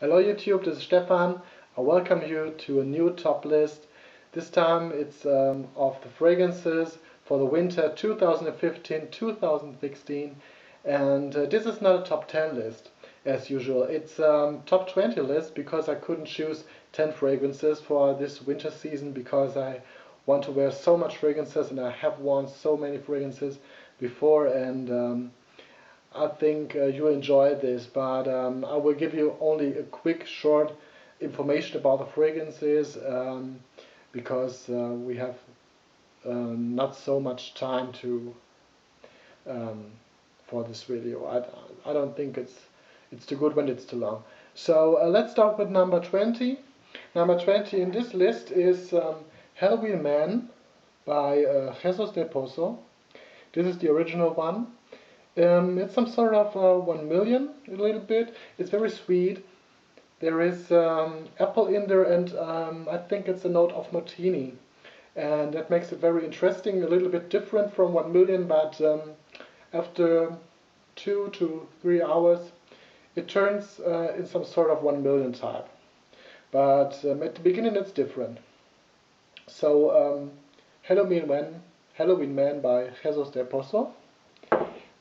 Hello YouTube, this is Stefan. I welcome you to a new top list. This time it's of the fragrances for the winter 2015-2016, and this is not a top 10 list as usual. It's top 20 list because I couldn't choose 10 fragrances for this winter season because I want to wear so much fragrances and I have worn so many fragrances before, and I think you enjoy this, but I will give you only a quick, short information about the fragrances because we have not so much time to for this video. I don't think it's too good when it's too long. So let's start with number 20. Number 20 in this list is Halloween Man by Jesus del Pozo. This is the original one. It's some sort of 1 million, a little bit. It's very sweet. There is apple in there, and I think it's a note of martini. And that makes it very interesting, a little bit different from 1 million, but after 2 to 3 hours, it turns in some sort of 1 million type. But at the beginning, it's different. So, Halloween Man by Jesus del Pozo.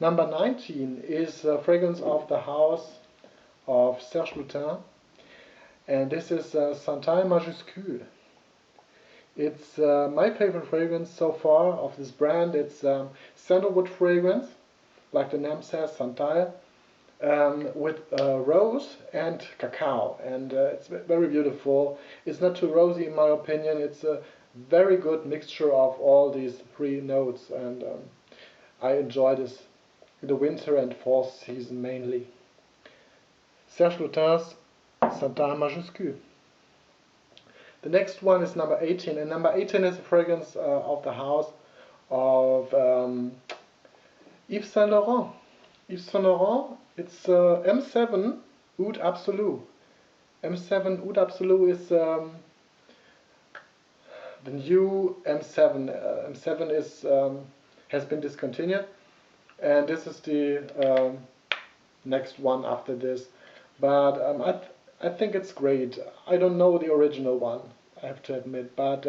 Number 19 is a fragrance of the house of Serge Lutens, and this is Santal Majuscule. It's my favorite fragrance so far of this brand. It's sandalwood fragrance, like the name says, Santal, with rose and cacao, and it's very beautiful. It's not too rosy in my opinion. It's a very good mixture of all these three notes, and I enjoy this in the winter and fall season mainly. Serge Lutens, Santal Majuscule. The next one is number 18, and number 18 is a fragrance of the house of Yves Saint Laurent. Yves Saint Laurent, it's M7 Oud Absolu. M7 Oud Absolu is the new M7. M7 is has been discontinued. And this is the next one after this, but I think it's great. I don't know the original one, I have to admit, but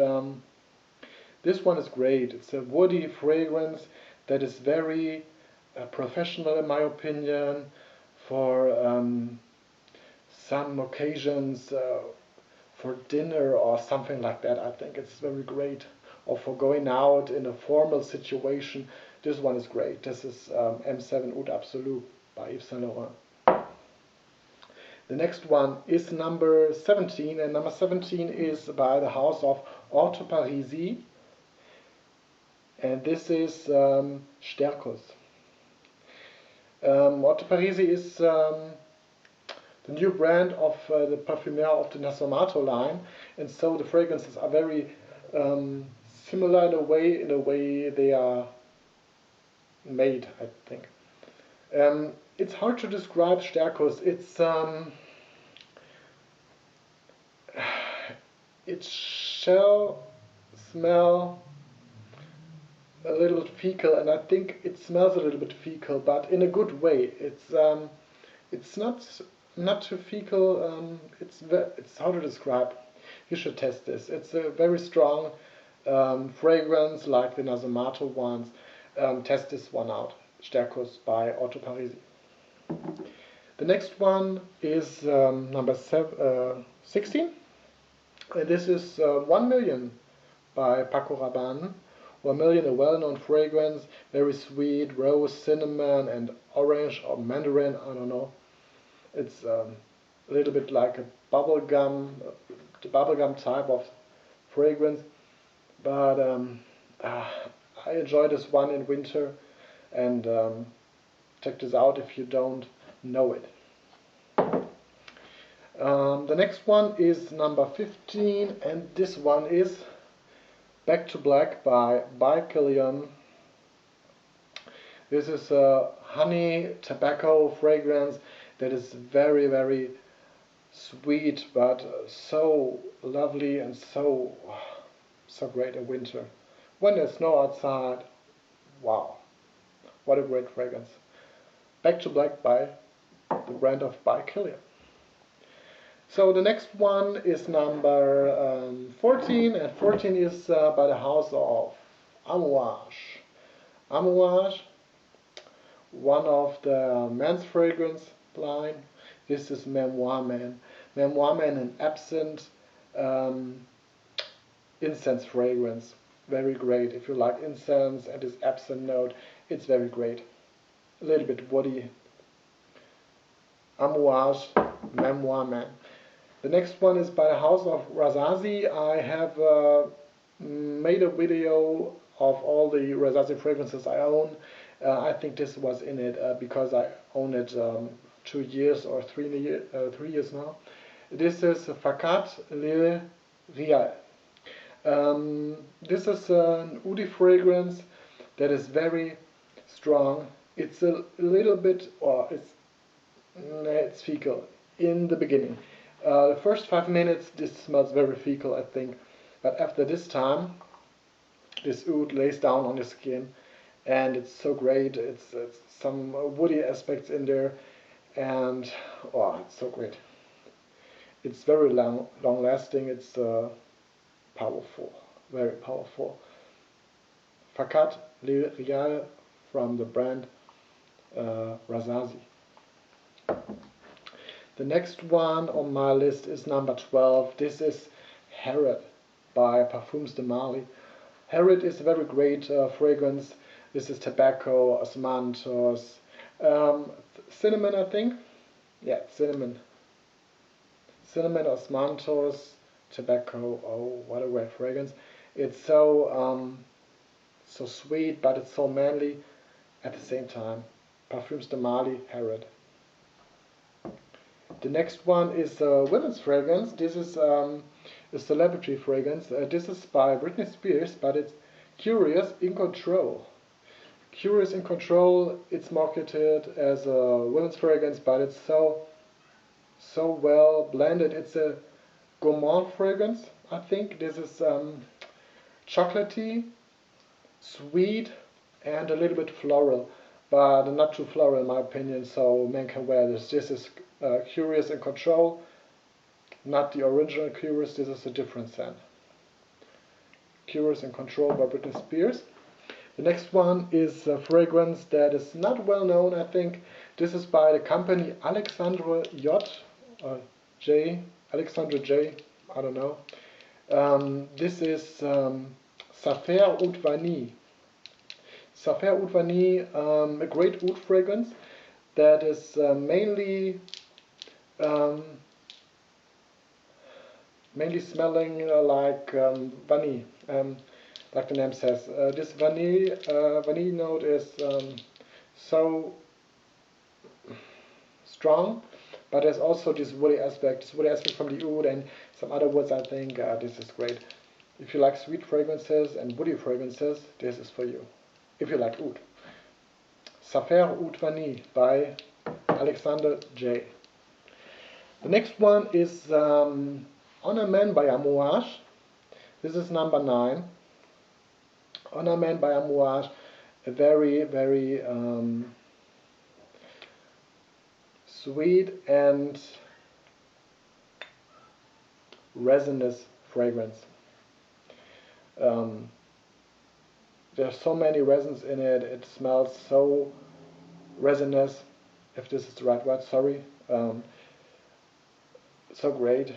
this one is great. It's a woody fragrance that is very professional in my opinion for some occasions, for dinner or something like that. I think it's very great, or for going out in a formal situation. This one is great. This is M7 Oud Absolu by Yves Saint Laurent. The next one is number 17, and number 17 is by the house of Orto Parisi, and this is Stercos. Orto Parisi is the new brand of the Parfumeur of the Nasomato line, and so the fragrances are very similar in a way they are made, I think. It's hard to describe Stercos. It shall smell a little bit fecal, and I think it smells a little bit fecal, but in a good way. It's not too fecal. It's hard to describe. You should test this. It's a very strong fragrance, like the Nasomato ones. Test this one out, Stercos by Orto Parisi. The next one is number 16, and this is 1 million by Paco Rabanne. 1 million, a well-known fragrance, very sweet, rose, cinnamon, and orange or mandarin, I don't know. It's a little bit like a bubblegum type of fragrance, but I enjoy this one in winter, and check this out if you don't know it. The next one is number 15, and this one is Back to Black by Killian. This is a honey tobacco fragrance that is very, very sweet, but so lovely and so great in winter. When there's snow outside, wow, what a great fragrance. Back to Black by the brand of By Killian. So the next one is number 14, and 14 is by the house of Amouage. Amouage, one of the men's fragrance line. This is Memoir Man. Memoir Man, an absinthe incense fragrance. Very great. If you like incense and this absinthe note, it's very great. A little bit woody. Amouage, Memoir Man. The next one is by the house of Rosie. I have made a video of all the Rosie fragrances I own. I think this was in it because I own it 2 years or 3 years now. This is Fakat Le Rial. This is an oud fragrance that is very strong. It's a little bit, or it's fecal in the beginning. The first 5 minutes, this smells very fecal, I think. But after this time, this oud lays down on the skin, and it's so great. It's some woody aspects in there, and it's so great. It's very long lasting. It's powerful, very powerful. Fakat Le Rial from the brand Rosie. The next one on my list is number 12. This is Hera by Parfums de Mali. Hera is a very great fragrance. This is tobacco, osmanthus, cinnamon, I think. Yeah, cinnamon. Cinnamon, osmanthus, tobacco. Oh, what a great fragrance! It's so so sweet, but it's so manly at the same time. Parfums de Mali, Hera. The next one is a women's fragrance. This is a celebrity fragrance. This is by Britney Spears, but it's Curious in Control. Curious in Control, it's marketed as a women's fragrance, but it's so well blended. It's a gourmand fragrance, I think. This is chocolatey, sweet, and a little bit floral, but not too floral in my opinion, so men can wear this. This is Curious in Control, not the original Curious. This is a different scent. Curious in Control by Britney Spears. The next one is a fragrance that is not well known, I think. This is by the company Alexandre J, I don't know. This is Safar Oud Vanille. Safar Oud Vanille, a great oud fragrance that is mainly smelling like vanille, like the name says. This vanille note is so strong, but there's also this woody aspect from the oud and some other woods. I think this is great. If you like sweet fragrances and woody fragrances, this is for you. If you like oud. Safar Oud Vanille by Alexander J. The next one is Honor Man by Amouage. This is number 9. Honor Man by Amouage, a very, very sweet and resinous fragrance. There's so many resins in it. It smells so resinous, if this is the right word, sorry. So great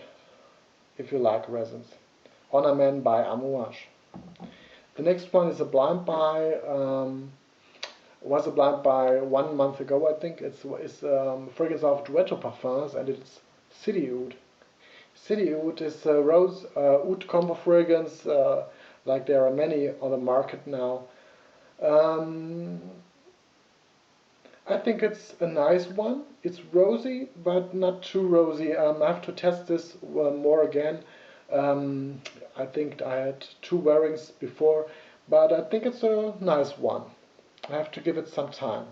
if you like resins. Honor Man by Amouage. The next one is a blind buy. Was a blind buy 1 month ago, I think. It's fragrance of Duetto Parfums, and it's City Oud. City Oud is a rose oud combo fragrance, like there are many on the market now. I think it's a nice one. It's rosy, but not too rosy. I have to test this more again. I think I had 2 wearings before, but I think it's a nice one. I have to give it some time.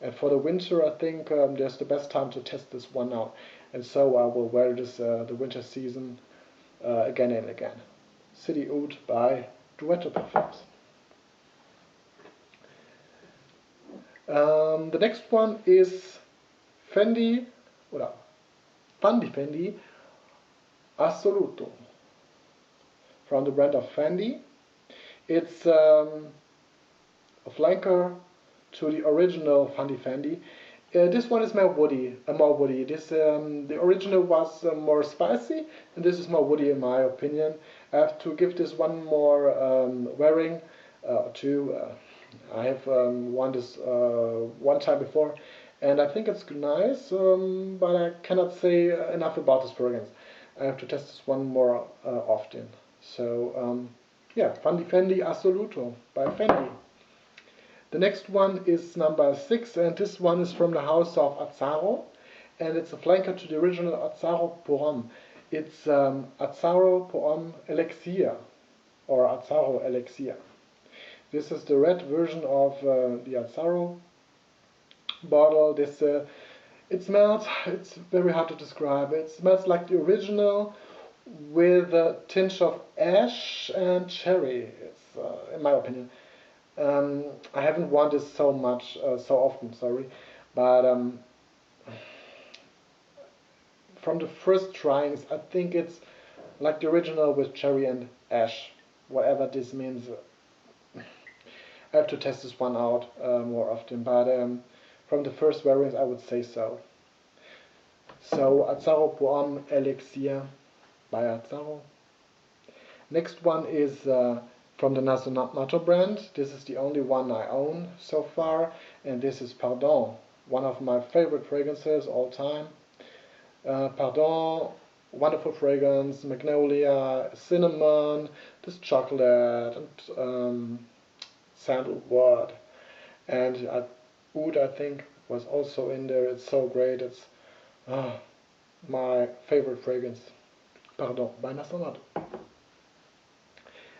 And for the winter, I think there's the best time to test this one out. And so I will wear this the winter season again and again. City Oud by Duetto Parfums. The next one is Fendi, Fendi Assoluto from the brand of Fendi. It's a flanker to the original Fendi. This one is more woody. The original was more spicy, and this is more woody in my opinion. I have to give this one more wearing. Two. I have worn this one time before, and I think it's nice, but I cannot say enough about this fragrance. I have to test this one more often. So yeah, Fendi Assoluto by Fendi. The next one is number 6, and this one is from the house of Azzaro, and it's a flanker to the original Azzaro Pour. It's Azzaro Pour Elixir, or Azzaro Elixir. This is the red version of the Azzaro bottle. It smells, it's very hard to describe. It smells like the original with a tinge of ash and cherry, it's, in my opinion. I haven't worn this so often, sorry, but from the first tryings, I think it's like the original with cherry and ash, whatever this means. I have to test this one out more often, but from the first wearings, I would say so. So, Azzaro Pour Elixir by Azzaro. Next one is from the Naso brand. This is the only one I own so far, and this is Pardon, one of my favorite fragrances all time. Pardon, wonderful fragrance, magnolia, cinnamon, this chocolate, and sandalwood, and oud, I think, was also in there. It's so great. It's my favorite fragrance. Pardon, by Naso.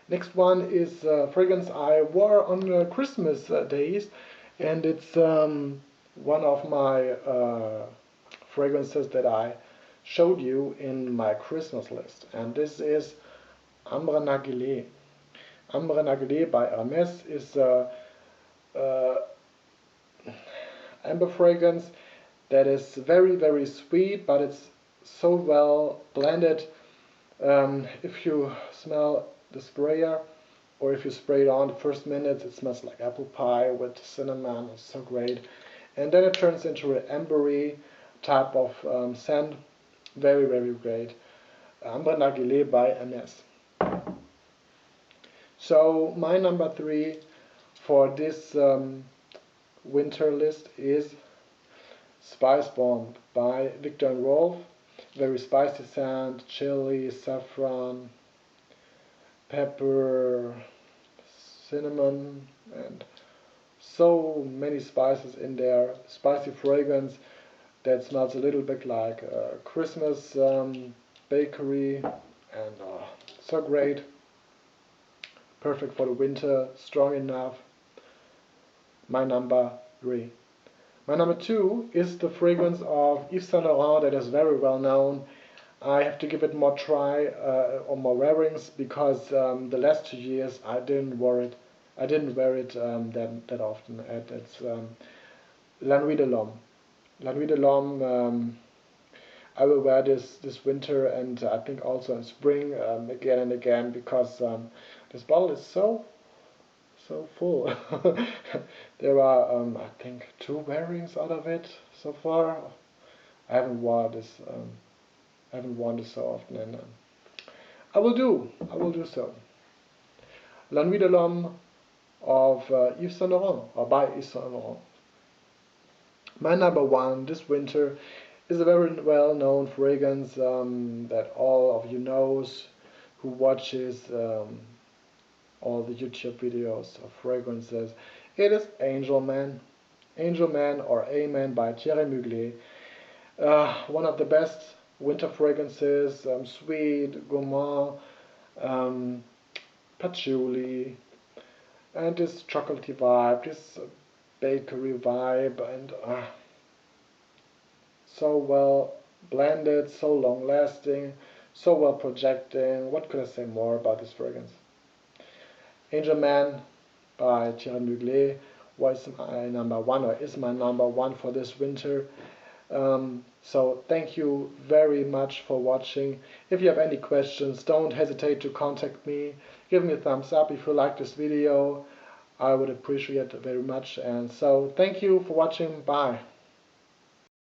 Next one is a fragrance I wore on Christmas days, and it's one of my fragrances that I showed you in my Christmas list, and this is Ambre Narguilé. Ambre Narguilé by Hermes is a amber fragrance that is very, very sweet, but it's so well blended. If you smell the sprayer, or if you spray it on the first minutes, it smells like apple pie with cinnamon. It's so great, and then it turns into an ambery type of scent. Very, very great. Ambre Narguilé by Hermes. So my number 3 for this winter list is Spice Bomb by Viktor and Rolf. Very spicy scent, chili, saffron, pepper, cinnamon, and so many spices in there. Spicy fragrance that smells a little bit like Christmas bakery, and so great. Perfect for the winter, strong enough. My number 3. My number 2 is the fragrance of Yves Saint Laurent that is very well known. I have to give it more try or more wearings, because the last 2 years I didn't wear it. That often. It's La Nuit de l'Homme. La Nuit de l'Homme. I will wear this winter, and I think also in spring again and again, because this bottle is so full. There are I think 2 wearings out of it so far. I haven't worn this. So often, and I will do so. La Nuit de l'Homme of Yves Saint Laurent, or by Yves Saint Laurent. My number 1 this winter is a very well-known fragrance that all of you knows who watches all the YouTube videos of fragrances. It is Angel Man. Angel Man, or Amen, by Thierry Mugler. One of the best winter fragrances, sweet, gourmand, patchouli, and this chocolatey vibe, this bakery vibe, and so well blended, so long lasting, so well projecting. What could I say more about this fragrance? Angel Man by Thierry Mugler was my number 1, or is my number 1 for this winter. So thank you very much for watching. If you have any questions, don't hesitate to contact me. Give me a thumbs up if you like this video. I would appreciate it very much. And so thank you for watching. Bye.